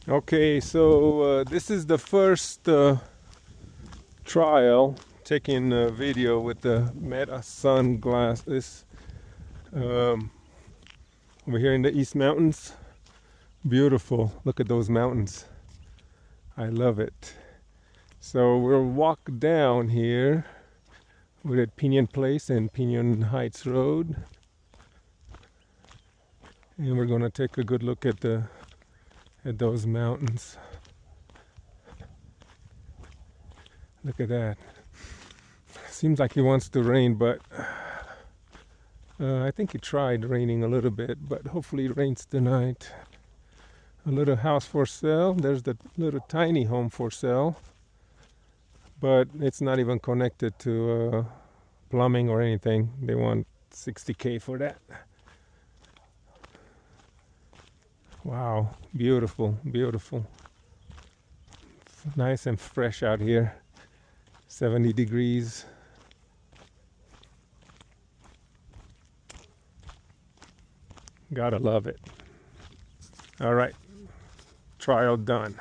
Okay, so this is the first trial taking a video with the Meta sunglasses over here in the East Mountains. Beautiful. Look at those mountains. I love it. So we'll walk down here. We're at Pinion Place and Pinion Heights Road. And we're going to take a good look at those mountains. Look at that. Seems like it wants to rain, but I think it tried raining a little bit, but hopefully it rains tonight. A little house for sale. There's the little tiny home for sale, but it's not even connected to plumbing or anything. They want $60K for that. Wow, beautiful, beautiful. It's nice and fresh out here. 70 degrees. Gotta love it. All right, trial done.